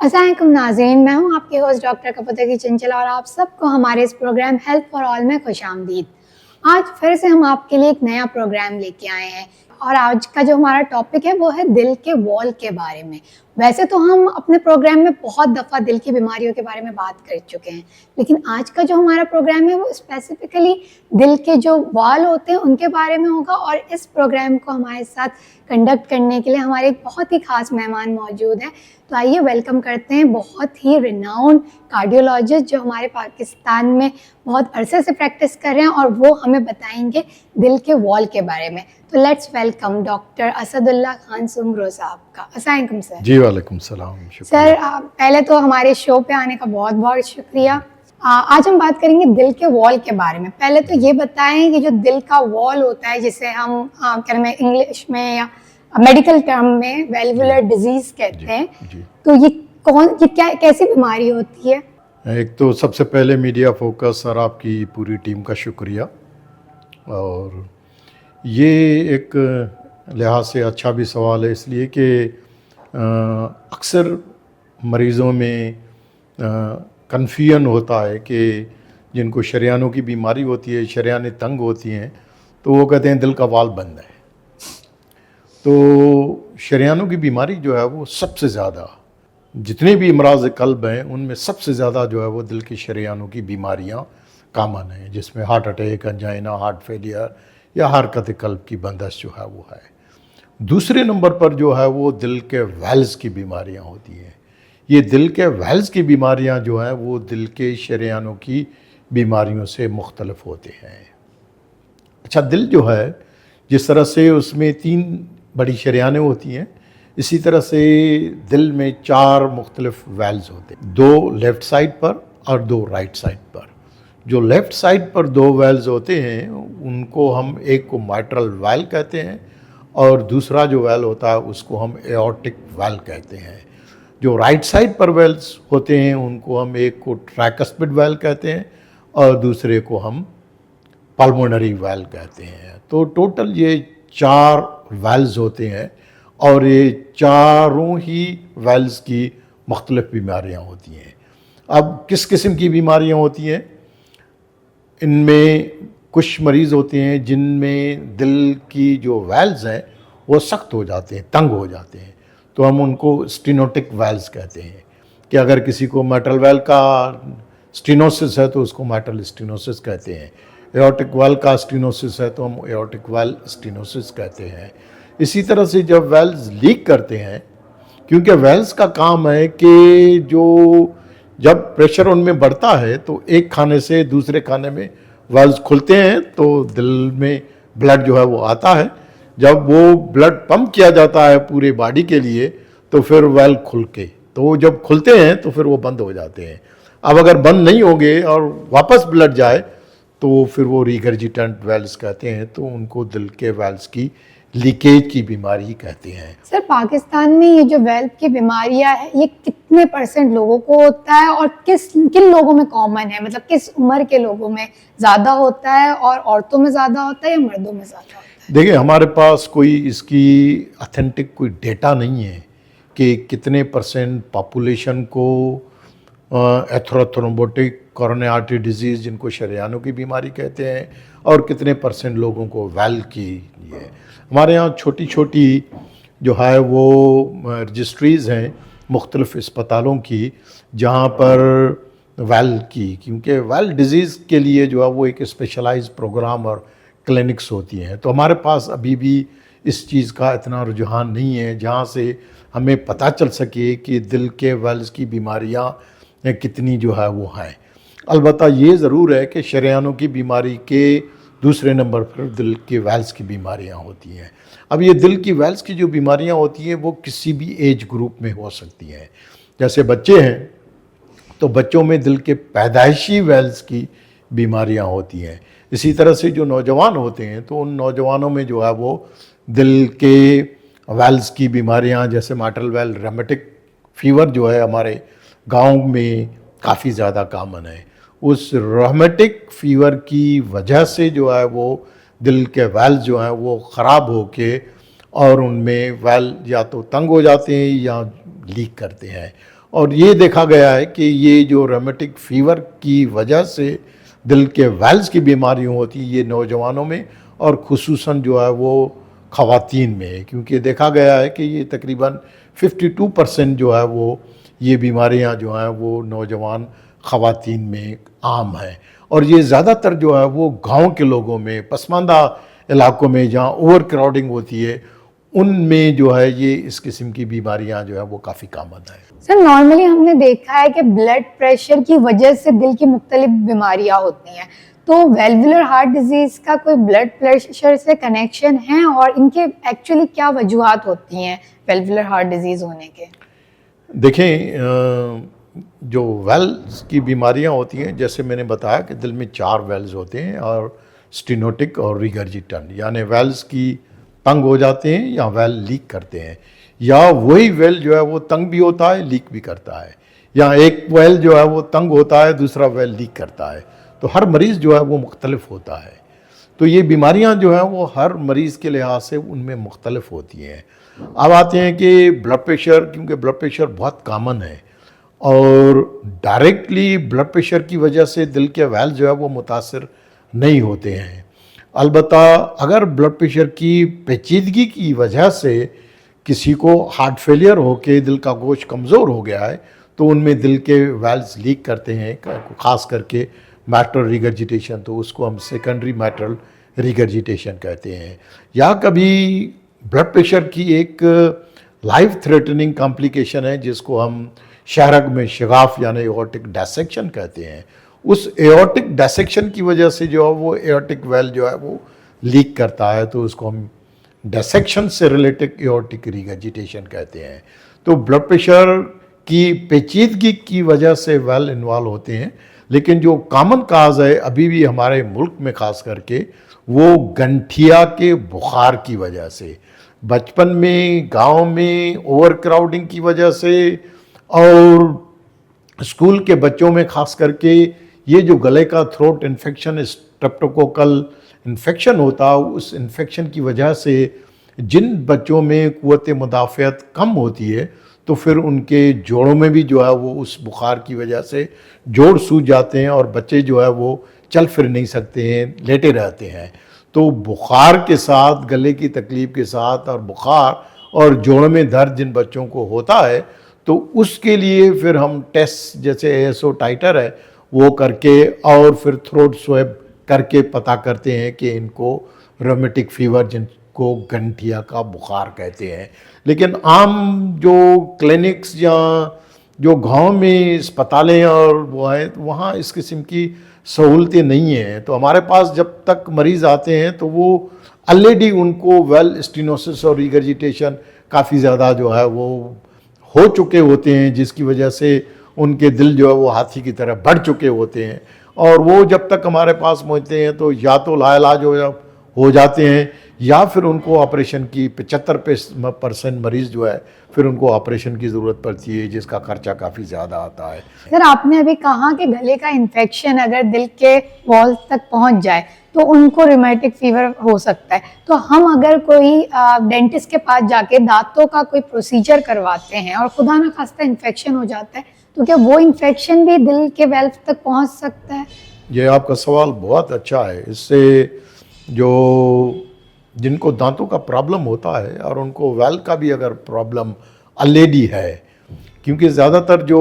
अस्सलामुअलैकुम नाज़रीन, मैं हूँ आपके होस्ट डॉक्टर कपूर की चंचल और आप सबको हमारे इस प्रोग्राम हेल्थ फॉर ऑल में खुशामदीद। आज फिर से हम आपके लिए एक नया प्रोग्राम लेके आए हैं और आज का जो हमारा टॉपिक है वो है दिल के वॉल के बारे में। वैसे तो हम अपने प्रोग्राम में बहुत दफ़ा दिल की बीमारियों के बारे में बात कर चुके हैं, लेकिन आज का जो हमारा प्रोग्राम है वो स्पेसिफिकली दिल के जो वॉल होते हैं उनके बारे में होगा। और इस प्रोग्राम को हमारे साथ कंडक्ट करने के लिए हमारे एक बहुत ही ख़ास मेहमान मौजूद हैं। तो आइए वेलकम करते हैं बहुत ही रिनाउंड कार्डियोलॉजिस्ट जो हमारे पाकिस्तान में बहुत अरसे से प्रैक्टिस कर रहे हैं और वो हमें बताएंगे दिल के वॉल के बारे में। तो let's welcome doctor Asadullah Khan Soomro साहब का। अस्सलाम वालेकुम सर। जी वालेकुम सलाम। सर पहले तो हमारे शो पे आने का बहुत बहुत शुक्रिया। आज हम बात करेंगे दिल के वॉल के बारे में। पहले तो ये बताएं कि जो दिल का वॉल होता है जिसे हम क्या में इंग्लिश में या मेडिकल टर्म में वेल्वुलर डिजीज कहते हैं, तो ये क्या कैसी बीमारी होती है? एक तो सबसे पहले मीडिया फोकस और आपकी पूरी टीम का शुक्रिया। और ये एक लिहाज से अच्छा भी सवाल है इसलिए कि अक्सर मरीज़ों में कन्फ्यूजन होता है कि जिनको शरियानों की बीमारी होती है, शरियानें तंग होती हैं, तो वो कहते हैं दिल का वाल्व बंद है। तो शरियानों की बीमारी जो है वो सबसे ज़्यादा, जितने भी अमराज कल्ब हैं उनमें सबसे ज़्यादा जो है वो दिल की शरियानों की बीमारियाँ कामन हैं, जिसमें heart attack, angina, heart failure या हरकत कल्ब की बंदश जो है वो है। दूसरे नंबर पर जो है वो दिल के वेल्स की बीमारियाँ होती हैं। ये दिल के वेल्स की बीमारियाँ जो हैं वो दिल के शरियानों की बीमारियों से मुख्तलिफ होते हैं। अच्छा, दिल जो है जिस तरह से उसमें 3 बड़ी शरियानें होती हैं, इसी तरह से दिल में 4 मुख्तलिफ वेल्स होते हैं, 2 लेफ़्ट साइड पर और 2 राइट साइड पर। जो लेफ़्ट साइड पर 2 वेल्स होते हैं उनको हम, एक को माइट्रल वेल कहते हैं और दूसरा जो वेल होता है उसको हम एओर्टिक वेल कहते हैं। जो राइट साइड पर वेल्स होते हैं उनको हम, एक को ट्राइकस्पिड वेल कहते हैं और दूसरे को हम पल्मोनरी वेल कहते हैं। तो टोटल ये 4 वेल्स होते हैं और ये चारों ही वेल्स की मुख्तलिफ बीमारियाँ होती हैं। अब किस किस्म की बीमारियाँ होती हैं? इनमें कुछ मरीज़ होते हैं जिनमें दिल की जो वेल्स हैं वो सख्त हो जाते हैं, तंग हो जाते हैं, तो हम उनको स्टेनोटिक वेल्स कहते हैं। कि अगर किसी को मेटल वेल का स्टेनोसिस है तो उसको मेटल स्टेनोसिस कहते हैं, एओर्टिक वेल का स्टेनोसिस है तो हम एओर्टिक वेल स्टेनोसिस कहते हैं। इसी तरह से जब वेल्स लीक करते हैं, क्योंकि वेल्स का काम है कि जब प्रेशर उनमें बढ़ता है तो एक खाने से दूसरे खाने में वेल्स खुलते हैं तो दिल में ब्लड जो है वो आता है। जब वो ब्लड पंप किया जाता है पूरे बॉडी के लिए तो फिर वेल खुल के, तो जब खुलते हैं तो फिर वो बंद हो जाते हैं। अब अगर बंद नहीं होंगे और वापस ब्लड जाए तो फिर वो रिगर्जिटेंट वेल्स कहते हैं, तो उनको दिल के वेल्स की लीकेज की बीमारी कहते हैं। सर, पाकिस्तान में ये जो वेल्व की बीमारियां है ये कितने % लोगों को होता है और किन लोगों में कॉमन है? मतलब किस उम्र के लोगों में ज़्यादा होता है और औरतों में ज़्यादा होता है या मर्दों में ज़्यादा होता है? देखिए, हमारे पास कोई इसकी ऑथेंटिक कोई डेटा नहीं है कि कितने % पॉपुलेशन को एथेरोथ्रोम्बोटिक कोरोनरी आर्टरी डिजीज़, जिनको शरियानों की बीमारी कहते हैं, और कितने % लोगों को वेल की है। हमारे यहाँ छोटी छोटी जो है वो रजिस्ट्रीज़ हैं मुख्तलिफ़ अस्पतालों की, जहाँ पर वेल की, क्योंकि वेल डिजीज़ के लिए जो है वो एक स्पेशलाइज्ड प्रोग्राम और क्लिनिक्स होती हैं। तो हमारे पास अभी भी इस चीज़ का इतना रुझान नहीं है जहाँ से हमें पता चल सके कि दिल के वेल्स की बीमारियाँ कितनी जो है वो हैं। अलबत्ता ये ज़रूर है कि शरियानों की बीमारी के दूसरे नंबर पर दिल के वेल्स की बीमारियां होती हैं। अब ये दिल की वेल्स की जो बीमारियां होती हैं वो किसी भी एज ग्रुप में हो सकती हैं। जैसे बच्चे हैं तो बच्चों में दिल के पैदाइशी वेल्स की बीमारियां होती हैं। इसी तरह से जो नौजवान होते हैं तो उन नौजवानों में जो है वो दिल के वेल्स की बीमारियां, जैसे माइट्रल वेल रेमेटिक फीवर जो है हमारे गाँव में काफ़ी ज़्यादा कामन है। उस रोमेटिक फीवर की वजह से जो है वो दिल के वेल जो हैं वो ख़राब होके और उनमें वेल या तो तंग हो जाते हैं या लीक करते हैं। और ये देखा गया है कि ये जो रोमेटिक फीवर की वजह से दिल के वेल्स की बीमारियाँ होती है ये नौजवानों में और खुसूसन जो है वो ख़वातीन में है, क्योंकि देखा गया है कि ये तकरीबन 52% जो है वो ये बीमारियां जो हैं वो नौजवान ख़वातीन में आम हैं। और ये ज़्यादातर जो है वो गांव के लोगों में, पसमानदा इलाकों में जहाँ ओवर क्राउडिंग होती है, उनमें जो है ये इस किस्म की बीमारियां जो है वो काफ़ी कॉमन है। सर नॉर्मली हमने देखा है कि ब्लड प्रेशर की वजह से दिल की मुख्तलिफ बीमारियां होती हैं, तो वेल्वुलर हार्ट डिजीज का कोई ब्लड प्रेशर से कनेक्शन है और इनके एक्चुअली क्या वजूहात होती हैं वेल्वुलर हार्ट डिजीज होने के? देखें, जो वेल्स की बीमारियां होती हैं, जैसे मैंने बताया कि दिल में 4 वेल्स होते हैं और स्टेनोटिक और रिगर्जिटेंट, यानी वेल्स की तंग हो जाते हैं या वेल लीक करते हैं, या वही वेल जो है वो तंग भी होता है लीक भी करता है, या एक वेल जो है वो तंग होता है दूसरा वेल लीक करता है। तो हर मरीज़ जो है वो मुख्तलिफ होता है। तो ये बीमारियां जो हैं वो हर मरीज़ के लिहाज से उनमें मुख्तलिफ होती हैं। अब आते हैं कि ब्लड प्रेशर, क्योंकि ब्लड प्रेशर बहुत कॉमन है और डायरेक्टली ब्लड प्रेशर की वजह से दिल के वेल जो है वो मुतासर नहीं होते हैं। अलबत्ता अगर ब्लड प्रेशर की पेचीदगी की वजह से किसी को हार्ट फेलियर होकर दिल का गोश्त कमज़ोर हो गया है तो उनमें दिल के वेल्स लीक करते हैं, ख़ास करके मैट्रल रिगर्जिटेशन, तो उसको हम सेकेंडरी मैट्रल रिगर्जिटेशन कहते हैं। या कभी ब्लड प्रेशर की एक लाइफ थ्रेटनिंग कॉम्प्लिकेशन है जिसको हम शहरग में शिगाफ यानी एओर्टिक डायसेक्शन कहते हैं। उस एओर्टिक डायसेक्शन की वजह से जो है वो एओर्टिक वेल जो है वो लीक करता है, तो उसको हम डायसेक्शन से रिलेटेड एओर्टिक रिगर्जिटेशन कहते हैं। तो ब्लड प्रेशर की पेचीदगी की वजह से वेल इन्वॉल्व होते हैं, लेकिन जो कॉमन काज है अभी भी हमारे मुल्क में ख़ास करके वो गंठिया के बुखार की वजह से, बचपन में गांव में ओवर क्राउडिंग की वजह से और स्कूल के बच्चों में ख़ास करके ये जो गले का थ्रोट इन्फेक्शन, स्ट्रेप्टोकोकल इन्फेक्शन होता है, उस इन्फेक्शन की वजह से जिन बच्चों में क़ुव्वत मुदाफ़ियत कम होती है तो फिर उनके जोड़ों में भी जो है वो उस बुखार की वजह से जोड़ सूज जाते हैं और बच्चे जो है वो चल फिर नहीं सकते हैं, लेटे रहते हैं। तो बुखार के साथ, गले की तकलीफ़ के साथ और बुखार और जोड़ों में दर्द जिन बच्चों को होता है तो उसके लिए फिर हम टेस्ट जैसे ASO टाइटर है वो करके और फिर थ्रोट स्वैब करके पता करते हैं कि इनको रोमेटिक फीवर जिनको गंठिया का बुखार कहते हैं। लेकिन आम जो क्लिनिक्स या जो गांव में अस्पतालें और वो है वहाँ इस किस्म की सहूलतें नहीं हैं। तो हमारे पास जब तक मरीज़ आते हैं तो वो ऑलरेडी उनको वेल स्टेनोसिस और रिगर्जिटेशन काफ़ी ज़्यादा जो है वो हो चुके होते हैं, जिसकी वजह से उनके दिल जो है वो हाथी की तरह बढ़ चुके होते हैं और वो जब तक हमारे पास पहुँचते हैं तो या तो लाइलाज हो जाते हैं या फिर उनको ऑपरेशन की 75% मरीज़ जो है फिर उनको ऑपरेशन की ज़रूरत पड़ती है, जिसका खर्चा काफ़ी ज़्यादा आता है। सर आपने अभी कहा कि गले का इन्फेक्शन अगर दिल के वॉल तक पहुंच जाए तो उनको रूमेटिक फीवर हो सकता है, तो हम अगर कोई डेंटिस्ट के पास जाके दांतों का कोई प्रोसीजर करवाते हैं और खुदा न खास्ता इन्फेक्शन हो जाता है तो क्या वो इन्फेक्शन भी दिल के वेल्व तक पहुंच सकता है? ये आपका सवाल बहुत अच्छा है। इससे जो जिनको दांतों का प्रॉब्लम होता है और उनको वेल का भी अगर प्रॉब्लम ऑलरेडी है, क्योंकि ज़्यादातर जो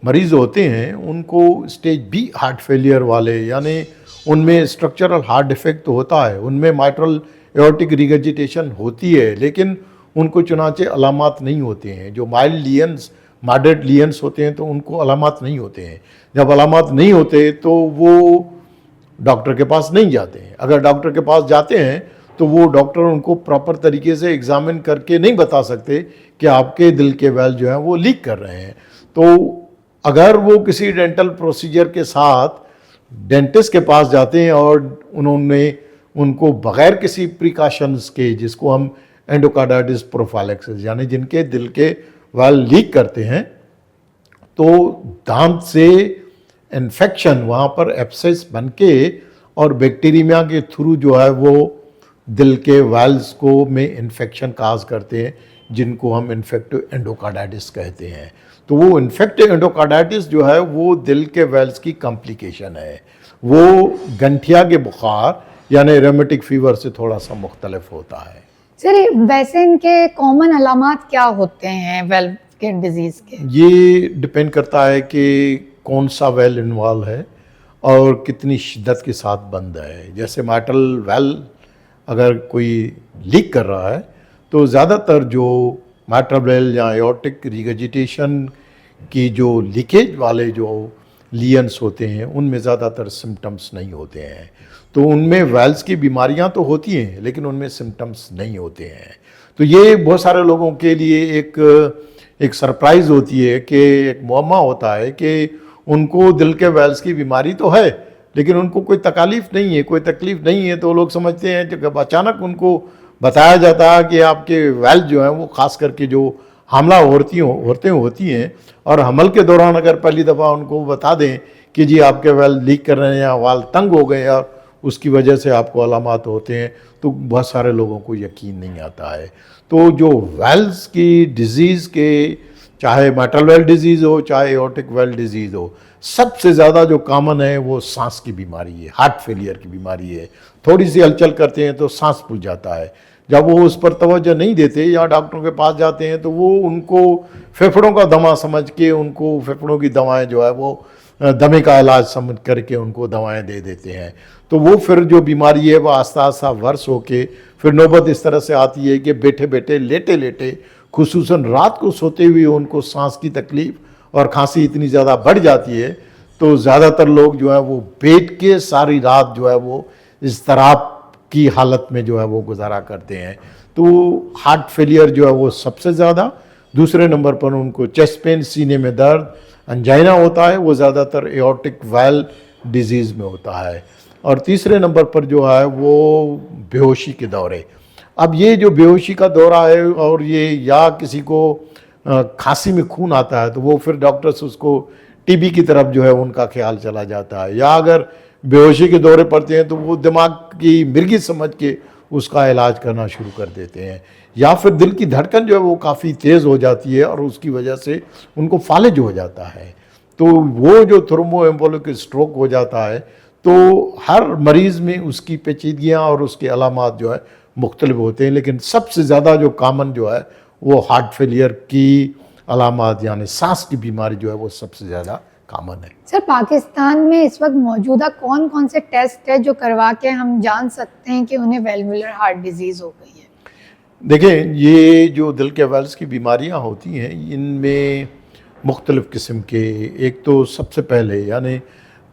मरीज़ होते हैं उनको स्टेज बी हार्ट फेलियर वाले, यानी उनमें स्ट्रक्चरल हार्ट डिफेक्ट तो होता है, उनमें माइट्रल एओर्टिक रिगर्जिटेशन होती है, लेकिन उनको चुनाचे अलामात नहीं होते हैं। जो माइल्ड लियंस, मॉडरेट लियंस होते हैं तो उनको अलामात नहीं होते हैं। जब अलामात नहीं होते तो वो डॉक्टर के पास नहीं जाते हैं। अगर डॉक्टर के पास जाते हैं तो वो डॉक्टर उनको प्रॉपर तरीके से एग्जामिन करके नहीं बता सकते कि आपके दिल के वेल जो हैं वो लीक कर रहे हैं। तो अगर वो किसी डेंटल प्रोसीजर के साथ डेंटिस्ट के पास जाते हैं और उन्होंने उनको बग़ैर किसी प्रिकॉशंस के, जिसको हम एंडोकार्डाइटिस प्रोफाइलैक्सिस, यानी जिनके दिल के वेल लीक करते हैं, तो दांत से इन्फेक्शन वहाँ पर एब्सेस बन के और बैक्टीरिया के थ्रू जो है वो दिल के वेल्स को में इन्फेक्शन काज करते हैं, जिनको हम इन्फेक्टिव एंडोकार्डाइटिस कहते हैं। तो वो इन्फेक्टिव एंडोकार्डाइटिस जो है वो दिल के वेल्स की कॉम्प्लिकेशन है। वो गंठिया के बुखार यानी रेमेटिक फीवर से थोड़ा सा मुख्तलिफ होता है। सर वैसे इनके कॉमन अलामात क्या होते हैं वेल्व के डिजीज के? ये डिपेंड करता है कि कौन सा वेल इन्वॉल्व है और कितनी शिद्दत के साथ बंद है। जैसे माइट्रल वेल अगर कोई लीक कर रहा है तो ज़्यादातर जो माइट्रल वेल या एओर्टिक रिगर्जिटेशन की जो लीकेज वाले जो लियंस होते हैं उनमें ज़्यादातर सिम्टम्स नहीं होते हैं। तो उनमें वेल्स की बीमारियां तो होती हैं लेकिन उनमें सिम्टम्स नहीं होते हैं। तो ये बहुत सारे लोगों के लिए एक सरप्राइज़ होती है कि एक मुअम्मा होता है कि उनको दिल के वेल्स की बीमारी तो है लेकिन उनको कोई तकलीफ़ नहीं है, कोई तकलीफ़ नहीं है। तो लोग समझते हैं कि अचानक उनको बताया जाता है कि आपके वेल जो हैं वो ख़ास करके जो हमला होती हैं और हमल के दौरान अगर पहली दफ़ा उनको बता दें कि जी आपके वेल लीक कर रहे हैं या वाल तंग हो गए और उसकी वजह से आपको अलामात होते हैं, तो बहुत सारे लोगों को यकीन नहीं आता है। तो जो वेल्स की डिज़ीज़ के चाहे माइट्रल वेल डिजीज़ हो चाहे एओर्टिक वेल डिजीज़ हो, सबसे ज़्यादा जो कॉमन है वो सांस की बीमारी है, हार्ट फेलियर की बीमारी है। थोड़ी सी हलचल करते हैं तो सांस फूल जाता है। जब वो उस पर तवज्जो नहीं देते या डॉक्टरों के पास जाते हैं तो वो उनको फेफड़ों का दमा समझ के उनको फेफड़ों की दवाएं जो है वो दमे का इलाज समझ करके उनको दवाएं दे देते हैं। तो वो फिर जो बीमारी है वो आस्ता आस्ता वर्ष होके फिर नौबत इस तरह से आती है कि बैठे बैठे लेटे लेटे खुसूसन रात को सोते हुए उनको सांस की तकलीफ़ और खांसी इतनी ज़्यादा बढ़ जाती है तो ज़्यादातर लोग जो है वो बैठ के सारी रात जो है वो इज़्तिराब की हालत में जो है वो गुजारा करते हैं। तो हार्ट फेलियर जो है वो सबसे ज़्यादा, दूसरे नंबर पर उनको चेस्ट पेन, सीने में दर्द, अंजाइना होता है, वो ज़्यादातर एओर्टिक वेल डिजीज़ में होता है। और तीसरे नंबर पर जो है वो बेहोशी के दौरे। अब ये जो बेहोशी का दौरा है और ये या किसी को खांसी में खून आता है तो वो फिर डॉक्टर्स उसको टीबी की तरफ जो है उनका ख्याल चला जाता है, या अगर बेहोशी के दौरे पड़ते हैं तो वो दिमाग की मिर्गी समझ के उसका इलाज करना शुरू कर देते हैं, या फिर दिल की धड़कन जो है वो काफ़ी तेज़ हो जाती है और उसकी वजह से उनको फालिज हो जाता है। तो वो जो थ्रोम्बोएम्बोलिक स्ट्रोक हो जाता है तो हर मरीज़ में उसकी पेचीदगियाँ और उसके अलामात जो है मुख्तलिफ होते हैं, लेकिन सबसे ज़्यादा जो कॉमन जो है वो हार्ट फेलियर की अलामात यानी सांस की बीमारी जो है वो सबसे ज़्यादा कॉमन है। सर पाकिस्तान में इस वक्त मौजूदा कौन कौन से टेस्ट है जो करवा के हम जान सकते हैं कि उन्हें वेल्वुलर हार्ट डिजीज़ हो गई है? देखें, ये जो दिल के वेल्स की बीमारियां होती हैं इनमें मुख्तलिफ़ किस्म के, एक तो सबसे पहले यानी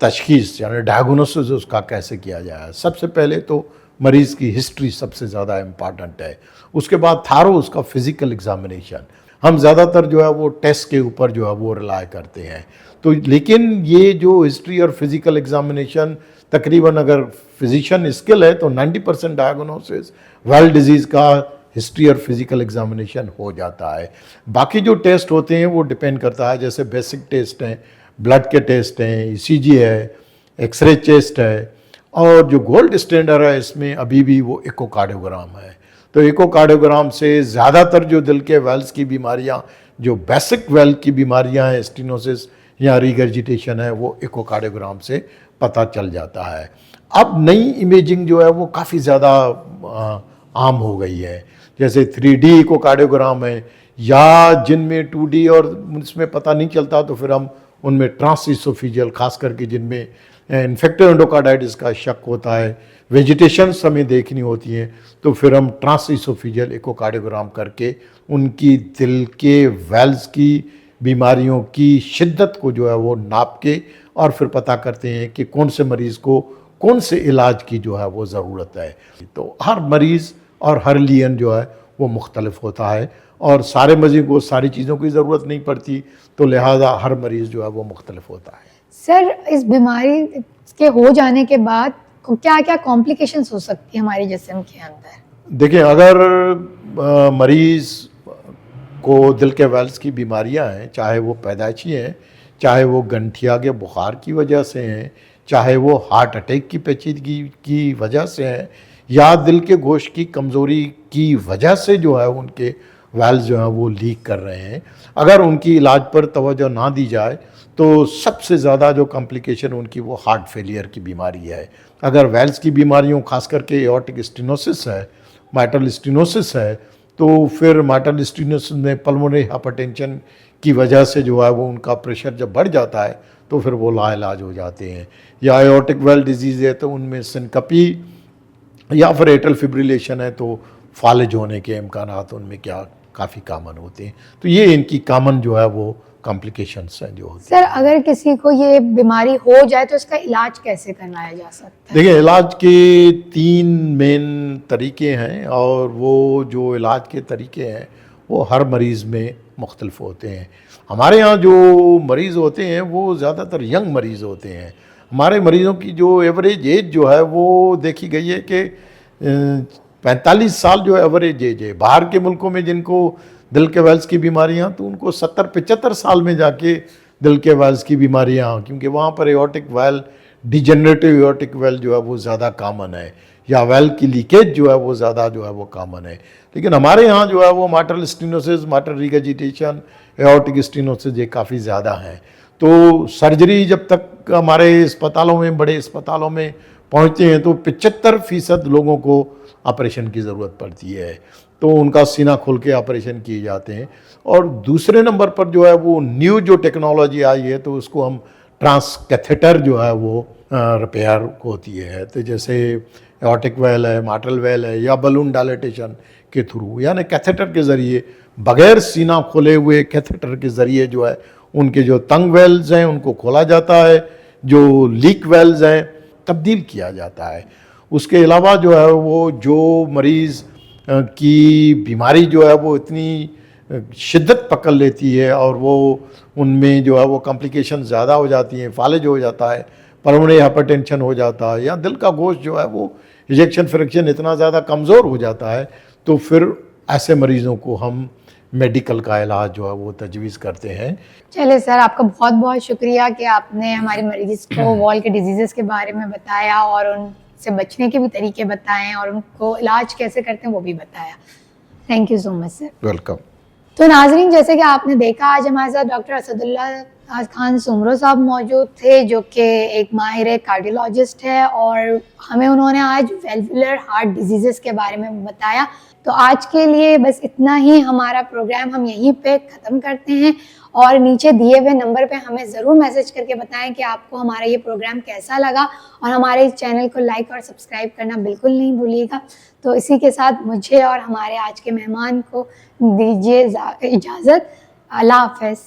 तशख़ीस यानी डायग्नोसिस उसका कैसे किया जाए। सबसे पहले तो मरीज़ की हिस्ट्री सबसे ज़्यादा इम्पॉर्टेंट है, उसके बाद थारो उसका फ़िज़िकल एग्ज़ामिनेशन। हम ज़्यादातर जो है वो टेस्ट के ऊपर जो है वो रिलाय करते हैं। तो लेकिन ये जो हिस्ट्री और फिज़िकल एग्ज़ामिनेशन तकरीबन अगर फिजिशियन स्किल है तो 90% डायग्नोसिस वेल डिजीज़ का हिस्ट्री और फिज़िकल एग्ज़ामिनेशन हो जाता है। बाकी जो टेस्ट होते हैं वो डिपेंड करता है, जैसे बेसिक टेस्ट हैं, ब्लड के टेस्ट हैं, ECG है, एक्सरे चेस्ट है, और जो गोल्ड स्टैंडर्ड है इसमें अभी भी वो इकोकार्डियोग्राम है। तो इकोकार्डियोग्राम से ज़्यादातर जो दिल के वेल्स की बीमारियाँ, जो बेसिक वेल की बीमारियाँ हैं, स्टेनोसिस या रिगर्जिटेशन है, वो इकोकार्डियोग्राम से पता चल जाता है। अब नई इमेजिंग जो है वो काफ़ी ज़्यादा आम हो गई है, जैसे 3D इकोकार्डियोग्राम है, या जिनमें 2D और इसमें पता नहीं चलता तो फिर हम उनमें ट्रांसइसोफेजियल, खास करके जिनमें इन्फेक्टिव एंडोकार्डाइटिस का शक होता है, वेजिटेशंस हमें देखनी होती हैं, तो फिर हम ट्रांसइसोफेजियल इकोकार्डियोग्राम करके उनकी दिल के वेल्स की बीमारियों की शिद्दत को जो है वो नाप के और फिर पता करते हैं कि कौन से मरीज़ को कौन से इलाज की जो है वो ज़रूरत है। तो हर मरीज़ और हर लियन जो है वो मुख्तलिफ होता है और सारे मरीज़ को सारी चीज़ों की ज़रूरत नहीं पड़ती, तो लिहाजा हर मरीज़ जो है वो मुख्तलिफ होता है। सर इस बीमारी के हो जाने के बाद क्या क्या कॉम्प्लिकेशंस हो सकती है हमारे जिस्म के अंदर? देखिए, अगर मरीज़ को दिल के वेल्स की बीमारियां हैं, चाहे वो पैदाइशी हैं, चाहे वो गंठिया के बुखार की वजह से हैं, चाहे वो हार्ट अटैक की पेचीदगी की वजह से हैं, या दिल के गोश्त की कमज़ोरी की वजह से जो है उनके वेल्स जो हैं वो लीक कर रहे हैं। अगर उनकी इलाज पर तवज्जो ना दी जाए तो सबसे ज़्यादा जो कॉम्प्लिकेशन उनकी वो हार्ट फेलियर की बीमारी है। अगर वेल्स की बीमारियों खास करके एओर्टिक स्टेनोसिस है, माइटरल स्टेनोसिस है, तो फिर माइटरल स्टेनोसिस में पल्मोनरी हाइपरटेंशन की वजह से जो है वो उनका प्रेशर जब बढ़ जाता है तो फिर वो लाइलाज हो जाते हैं। या एओर्टिक वेल डिजीज़ है तो उनमें सिनकपी या फिर एट्रियल फिब्रिलेशन है तो फालिज होने के इम्कानात उनमें क्या काफ़ी कॉमन होते हैं। तो ये इनकी कॉमन जो है वो कॉम्प्लिकेशंस हैं जो होती हैं। सर अगर किसी को ये बीमारी हो जाए तो इसका इलाज कैसे करवाया जा सकता है? देखिए, इलाज के 3 मेन तरीके हैं और वो जो इलाज के तरीके हैं वो हर मरीज़ में मुख्तलिफ होते हैं। हमारे यहाँ जो मरीज़ होते हैं वो ज़्यादातर यंग मरीज़ होते हैं। हमारे मरीज़ों की जो एवरेज एज जो है वो देखी गई है कि 45 साल जो एवरेज एज है। बाहर के मुल्कों में जिनको दिल के वेल्स की बीमारियाँ तो उनको 70-75 साल में जाके दिल के वेल्स की बीमारियाँ, क्योंकि वहाँ पर aortic well, degenerative aortic well जो है वो ज़्यादा कॉमन है, या वेल की लीकेज जो है वो ज़्यादा जो है वो कॉमन है। लेकिन हमारे यहाँ जो है वो माइटरल स्टेनोसिस, माइटरल रिगर्जिटेशन, एओर्टिक स्टेनोसिस ये काफ़ी ज़्यादा हैं। तो सर्जरी जब तक हमारे अस्पतालों में, बड़े अस्पतालों में पहुँचते हैं तो 75% लोगों को ऑपरेशन की ज़रूरत पड़ती है, तो उनका सीना खोल के ऑपरेशन किए जाते हैं। और दूसरे नंबर पर जो है वो न्यू जो टेक्नोलॉजी आई है तो उसको हम ट्रांस कैथेटर जो है वो रिपेयर होती है। तो जैसे एओर्टिक वेल है, माइटरल वेल है, या बलून डायलेटेशन के थ्रू, यानी कैथेटर के ज़रिए, बगैर सीना खोले हुए कैथेटर के ज़रिए जो है उनके जो तंग वेल्स हैं उनको खोला जाता है, जो लीक वेल्स हैं तब्दील किया जाता है। उसके अलावा जो है वो जो मरीज़ की बीमारी जो है वो इतनी शिद्दत पकड़ लेती है और वो उनमें जो है वो कॉम्प्लिकेशन ज़्यादा हो जाती हैं, फालिज हो जाता है, पल्मोनरी हाइपरटेंशन हो जाता है, या दिल का गोश्त जो है वो इजेक्शन फ्रैक्शन इतना ज़्यादा कमज़ोर हो जाता है, तो फिर ऐसे मरीज़ों को हम मेडिकल का इलाज जो है वो तजवीज़ करते हैं। चलिए सर, आपका बहुत बहुत शुक्रिया कि आपने हमारे मरीज़ को वॉल के डिजीज़ के बारे में बताया और उनसे बचने के भी तरीके बताएं और उनको इलाज कैसे करते हैं वो भी बताया। Thank you so much sir. Welcome. तो नाजरीन, जैसे कि आपने देखा आज हमारे साथ डॉक्टर असदुल्ला खान सुमरो साहब मौजूद थे जो कि एक माहिर कार्डियोलॉजिस्ट है और हमें उन्होंने आज वेल्वुलर हार्ट डिजीज़ के बारे में बताया। तो आज के लिए बस इतना ही, हमारा प्रोग्राम हम यहीं पे ख़त्म करते हैं और नीचे दिए हुए नंबर पे हमें ज़रूर मैसेज करके बताएं कि आपको हमारा ये प्रोग्राम कैसा लगा और हमारे इस चैनल को लाइक और सब्सक्राइब करना बिल्कुल नहीं भूलिएगा। तो इसी के साथ मुझे और हमारे आज के मेहमान को दीजिए इजाज़त। अल्लाह हाफ़िज़।